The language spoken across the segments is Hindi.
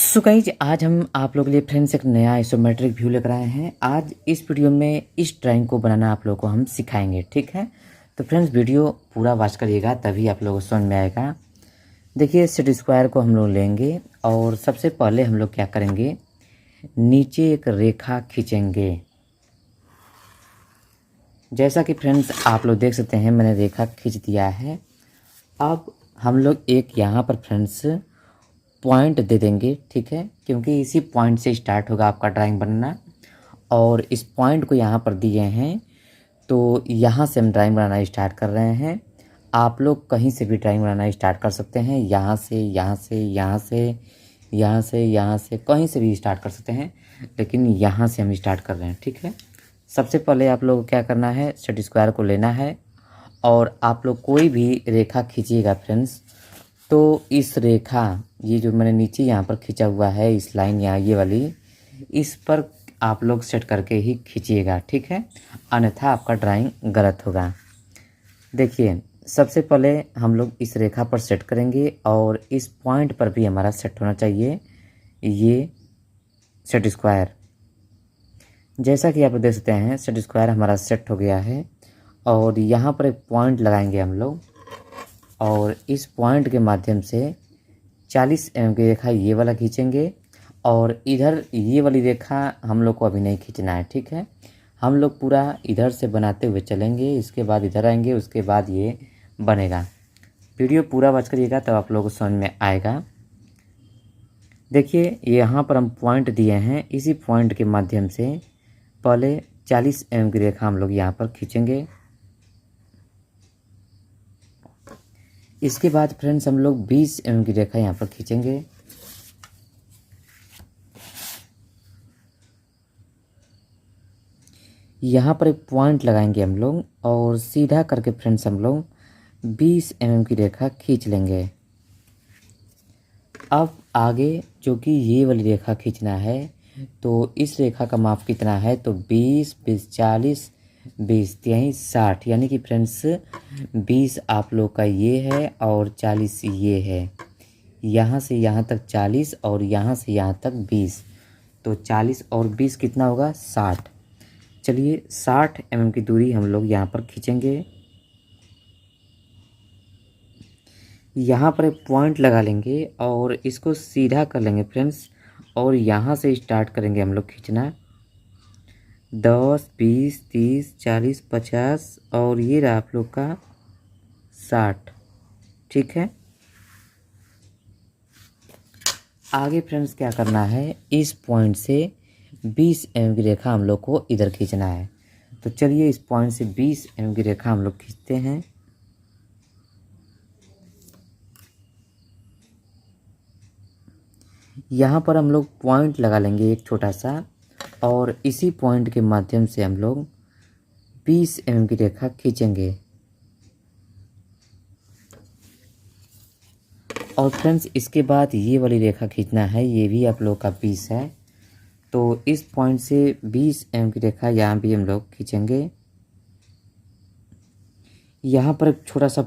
सो गाइज आज हम आप लोगों के लिए फ्रेंड्स एक नया आइसोमेट्रिक व्यू लेकर आए हैं। आज इस वीडियो में इस ड्राइंग को बनाना आप लोगों को हम सिखाएंगे, ठीक है। तो फ्रेंड्स वीडियो पूरा वॉच करिएगा तभी आप लोगों को समझ में आएगा। देखिए सेट स्क्वायर को हम लोग लेंगे और सबसे पहले हम लोग क्या करेंगे, नीचे एक रेखा खींचेंगे। जैसा कि फ्रेंड्स आप लोग देख सकते हैं मैंने रेखा खींच दिया है। अब हम लोग एक यहाँ पर फ्रेंड्स पॉइंट दे देंगे, ठीक है, क्योंकि इसी पॉइंट से स्टार्ट होगा आपका ड्राइंग बनना। और इस पॉइंट को यहाँ पर दिए हैं तो यहाँ से हम ड्राइंग बनाना स्टार्ट कर रहे हैं। आप लोग कहीं से भी ड्राइंग बनाना स्टार्ट कर सकते हैं, यहाँ से यहाँ से यहाँ से यहाँ से यहाँ से कहीं से भी स्टार्ट कर सकते हैं, लेकिन यहाँ से हम स्टार्ट कर रहे हैं, ठीक है। सबसे पहले आप लोग को क्या करना है, सेट स्क्वायर को लेना है और आप लोग कोई भी रेखा खींचिएगा फ्रेंड्स, तो इस रेखा ये जो मैंने नीचे यहाँ पर खींचा हुआ है, इस लाइन यहाँ ये वाली, इस पर आप लोग सेट करके ही खींचिएगा, ठीक है, अन्यथा आपका ड्राइंग गलत होगा। देखिए सबसे पहले हम लोग इस रेखा पर सेट करेंगे और इस पॉइंट पर भी हमारा सेट होना चाहिए ये सेट स्क्वायर। जैसा कि आप देख सकते हैं सेट स्क्वायर हमारा सेट हो गया है और यहाँ पर एक पॉइंट लगाएंगे हम लोग और इस पॉइंट के माध्यम से 40 mm की रेखा ये वाला खींचेंगे और इधर ये वाली रेखा हम लोग को अभी नहीं खींचना है, ठीक है। हम लोग पूरा इधर से बनाते हुए चलेंगे, इसके बाद इधर आएंगे, उसके बाद ये बनेगा। वीडियो पूरा वॉच करिएगा तब आप लोगों को समझ में आएगा। देखिए यहाँ पर हम पॉइंट दिए हैं, इसी पॉइंट के माध्यम से पहले 40 mm की रेखा हम लोग यहाँ पर खींचेंगे। इसके बाद फ्रेंड्स हम लोग 20 mm की रेखा यहाँ पर खींचेंगे। यहाँ पर एक पॉइंट लगाएंगे हम लोग और सीधा करके फ्रेंड्स हम लोग 20 mm की रेखा खींच लेंगे। अब आगे जो कि ये वाली रेखा खींचना है, तो इस रेखा का माप कितना है, तो 20 20 40 20 यहीं 60, यानी कि फ्रेंड्स 20 आप लोग का ये है और 40 ये है। यहाँ से यहाँ तक 40 और यहाँ से यहाँ तक 20, तो 40 और 20 कितना होगा, 60। चलिए 60 mm की दूरी हम लोग यहाँ पर खींचेंगे। यहाँ पर एक पॉइंट लगा लेंगे और इसको सीधा कर लेंगे फ्रेंड्स और यहाँ से स्टार्ट करेंगे हम लोग खींचना। 10 20 30 40 50 और ये रहा आप लोग का 60, ठीक है। आगे फ्रेंड्स क्या करना है, इस पॉइंट से 20 mm की रेखा हम लोग को इधर खींचना है। तो चलिए इस पॉइंट से 20 mm की रेखा हम लोग खींचते हैं। यहाँ पर हम लोग पॉइंट लगा लेंगे एक छोटा सा और इसी पॉइंट के माध्यम से हम लोग 20 mm की रेखा खींचेंगे। और फ्रेंड्स इसके बाद ये वाली रेखा खींचना है, ये भी आप लोग का 20 है, तो इस पॉइंट से 20 mm की रेखा यहाँ भी हम लोग खींचेंगे। यहाँ पर एक छोटा सा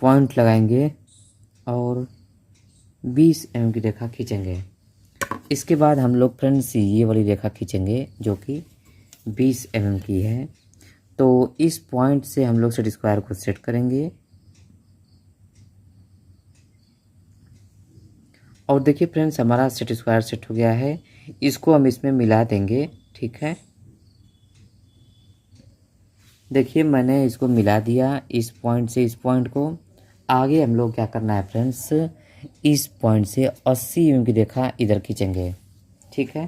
पॉइंट लगाएंगे और 20 mm की रेखा खींचेंगे। इसके बाद हम लोग फ्रेंड्स ये वाली रेखा खींचेंगे जो कि 20 mm की है। तो इस पॉइंट से हम लोग सेट स्क्वायर को सेट करेंगे और देखिए फ्रेंड्स हमारा सेट स्क्वायर सेट हो गया है। इसको हम इसमें मिला देंगे, ठीक है। देखिए मैंने इसको मिला दिया इस पॉइंट से इस पॉइंट को। आगे हम लोग क्या करना है फ्रेंड्स, इस पॉइंट से 80 mm की रेखा इधर खींचेंगे, ठीक है।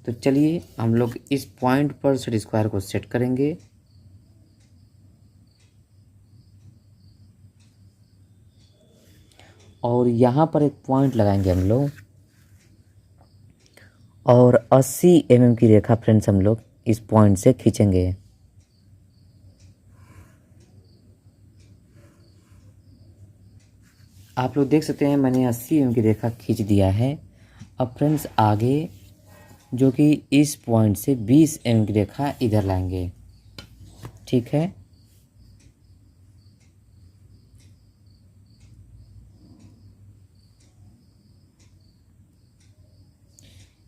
तो चलिए हम लोग इस पॉइंट पर सेट स्क्वायर को सेट करेंगे और यहाँ पर एक पॉइंट लगाएंगे हम लोग और 80 mm की रेखा फ्रेंड्स हम लोग इस पॉइंट से खींचेंगे। आप लोग देख सकते हैं मैंने 80 mm की रेखा खींच दिया है। अब फ्रेंड्स आगे जो कि इस पॉइंट से 20 mm की रेखा इधर लाएंगे, ठीक है।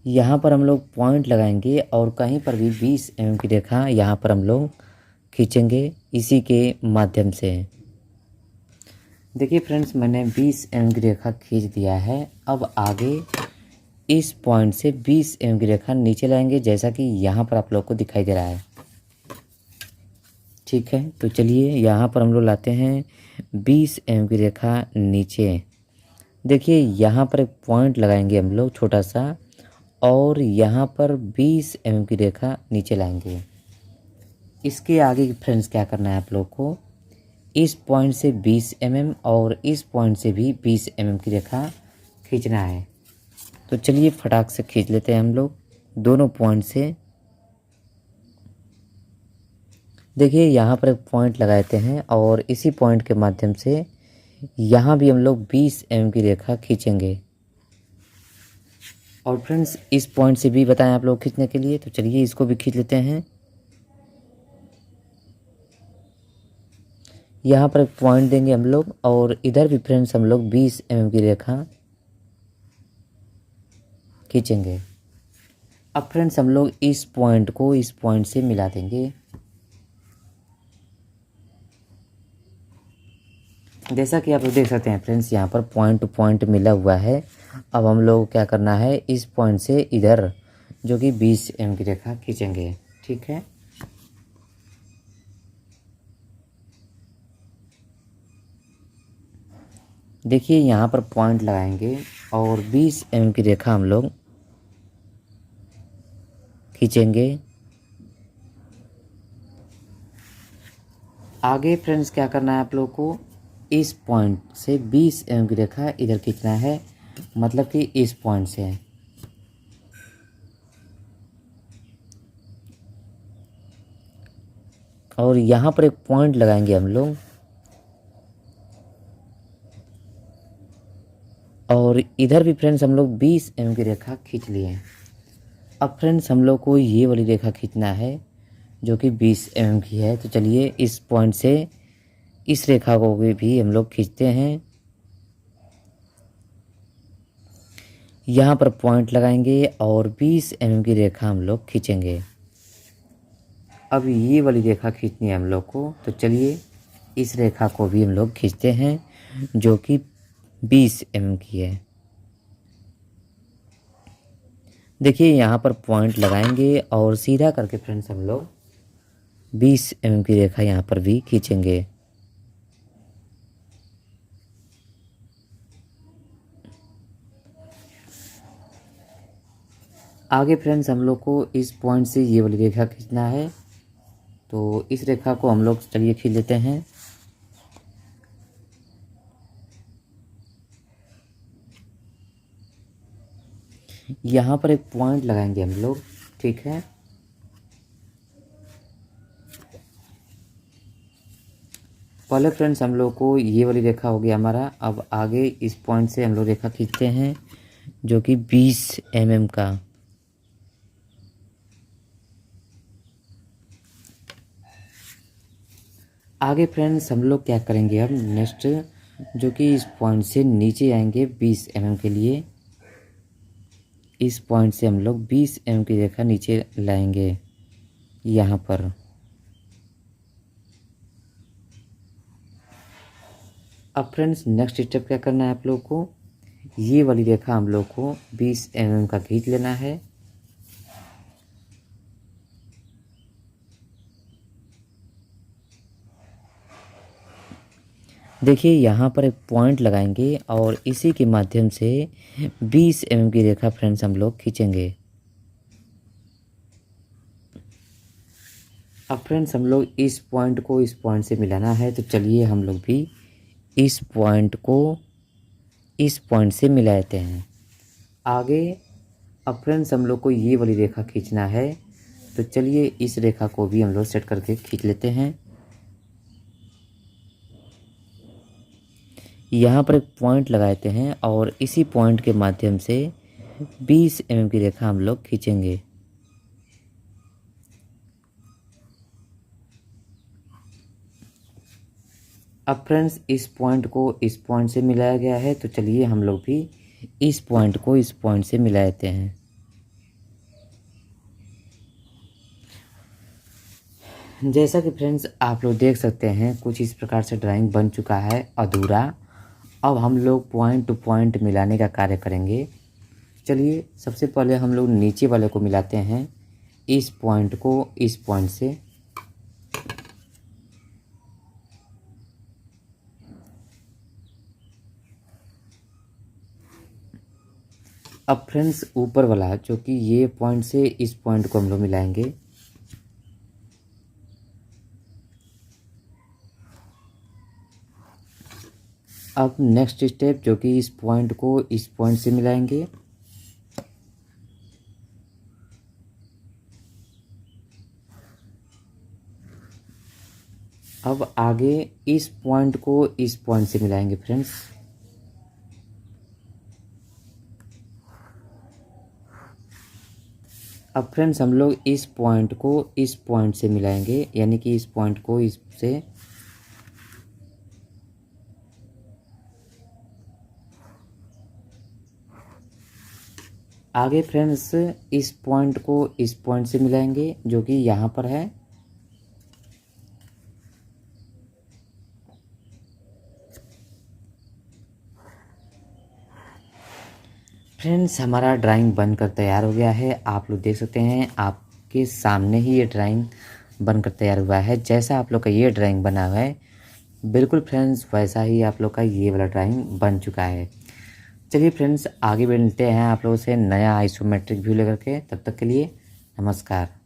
यहाँ पर हम लोग पॉइंट लगाएंगे और कहीं पर भी 20 mm की रेखा यहाँ पर हम लोग खींचेंगे इसी के माध्यम से। देखिए फ्रेंड्स, मैंने 20 mm की रेखा खींच दिया है। अब आगे इस पॉइंट से 20 mm की रेखा नीचे लाएंगे, जैसा कि यहाँ पर आप लोग को दिखाई दे रहा है। ठीक है, तो चलिए यहाँ पर हम लोग लाते हैं 20 mm की रेखा नीचे। देखिए यहाँ पर एक पॉइंट लगाएंगे हम लोग छोटा सा, और यहाँ पर 20 mm की रेखा नीचे लाएंगे। इसके आगे फ्रेंड्स क्या करना है आप लोग को, इस पॉइंट से 20 mm और इस पॉइंट से भी 20 mm की रेखा खींचना है। तो चलिए फटाक से खींच लेते हैं हम लोग दोनों पॉइंट से। देखिए यहाँ पर एक पॉइंट लगाते हैं और इसी पॉइंट के माध्यम से यहाँ भी हम लोग 20 mm की रेखा खींचेंगे। और फ्रेंड्स इस पॉइंट से भी बताएं आप लोग खींचने के लिए, तो चलिए इसको भी खींच लेते हैं। यहाँ पर एक पॉइंट देंगे हम लोग और इधर भी फ्रेंड्स हम लोग 20 mm की रेखा खींचेंगे। अब फ्रेंड्स हम लोग इस पॉइंट को इस पॉइंट से मिला देंगे। जैसा कि आप लोग देख सकते हैं फ्रेंड्स, यहाँ पर पॉइंट टू पॉइंट मिला हुआ है। अब हम लोग क्या करना है, इस पॉइंट से इधर जो कि 20 mm की रेखा खींचेंगे। ठीक है, देखिए यहाँ पर पॉइंट लगाएंगे और 20 mm की रेखा हम लोग खींचेंगे। आगे फ्रेंड्स क्या करना है आप लोग को, इस पॉइंट से 20 mm की रेखा इधर खींचना है, मतलब कि इस पॉइंट से। और यहाँ पर एक पॉइंट लगाएंगे हम लोग और इधर भी फ्रेंड्स हम लोग 20 mm की रेखा खींच लिए। अब फ्रेंड्स हम लोग को ये वाली रेखा खींचना है जो कि 20 mm की है। तो चलिए इस पॉइंट से इस रेखा को भी हम लोग खींचते हैं। यहाँ पर पॉइंट लगाएंगे और 20 mm की रेखा हम लोग खींचेंगे। अब ये वाली रेखा खींचनी है हम लोग को, तो चलिए इस रेखा को भी हम लोग खींचते हैं जो कि 20 mm की है। देखिए यहाँ पर पॉइंट लगाएंगे और सीधा करके फ्रेंड्स हम लोग 20 mm की रेखा यहाँ पर भी खींचेंगे। आगे फ्रेंड्स हम लोग को इस पॉइंट से ये वाली रेखा खींचना है, तो इस रेखा को हम लोग चलिए खींच लेते हैं। यहाँ पर एक पॉइंट लगाएंगे हम लोग। ठीक है, पहले फ्रेंड्स हम लोग को ये वाली रेखा हो गया हमारा। अब आगे इस पॉइंट से हम लोग रेखा खींचते हैं जो कि 20 mm का। आगे फ्रेंड्स हम लोग क्या करेंगे, अब नेक्स्ट जो कि इस पॉइंट से नीचे आएंगे 20 mm के लिए। इस पॉइंट से हम लोग 20 mm की रेखा नीचे लाएंगे यहाँ पर। अब फ्रेंड्स नेक्स्ट स्टेप क्या करना है आप लोग को, ये वाली रेखा हम लोग को 20 mm का खींच लेना है। देखिए यहाँ पर एक पॉइंट लगाएंगे और इसी के माध्यम से 20 mm की रेखा फ्रेंड्स हम लोग खींचेंगे। अब फ्रेंड्स हम लोग इस पॉइंट को इस पॉइंट से मिलाना है, तो चलिए हम लोग भी इस पॉइंट को इस पॉइंट से मिलाते हैं आगे। अब फ्रेंड्स हम लोग को ये वाली रेखा खींचना है, तो चलिए इस रेखा को भी हम लोग सेट करके खींच लेते हैं। यहाँ पर एक पॉइंट लगाते हैं और इसी पॉइंट के माध्यम से 20 mm की रेखा हम लोग खींचेंगे। अब फ्रेंड्स इस पॉइंट को इस पॉइंट से मिलाया गया है, तो चलिए हम लोग भी इस पॉइंट को इस पॉइंट से मिलाते हैं। जैसा कि फ्रेंड्स आप लोग देख सकते हैं कुछ इस प्रकार से ड्राइंग बन चुका है अधूरा। अब हम लोग पॉइंट टू पॉइंट मिलाने का कार्य करेंगे। चलिए सबसे पहले हम लोग नीचे वाले को मिलाते हैं, इस पॉइंट को इस पॉइंट से। अब फ्रेंड्स ऊपर वाला जो कि ये पॉइंट से इस पॉइंट को हम लोग मिलाएंगे। अब नेक्स्ट स्टेप जो कि इस पॉइंट को इस पॉइंट से मिलाएंगे। अब आगे इस पॉइंट को इस पॉइंट से मिलाएंगे फ्रेंड्स। अब फ्रेंड्स हम लोग इस पॉइंट को इस पॉइंट से मिलाएंगे, यानी कि इस पॉइंट को इससे। आगे फ्रेंड्स इस पॉइंट को इस पॉइंट से मिलाएंगे जो कि यहाँ पर है। फ्रेंड्स हमारा ड्राइंग बनकर तैयार हो गया है। आप लोग देख सकते हैं आपके सामने ही ये ड्राइंग बनकर तैयार हुआ है। जैसा आप लोग का ये ड्राइंग बना हुआ है बिल्कुल फ्रेंड्स वैसा ही आप लोग का ये वाला ड्राइंग बन चुका है। चलिए फ्रेंड्स आगे बढ़ते हैं आप लोगों से नया आइसोमेट्रिक व्यू लेकर के। तब तक के लिए नमस्कार।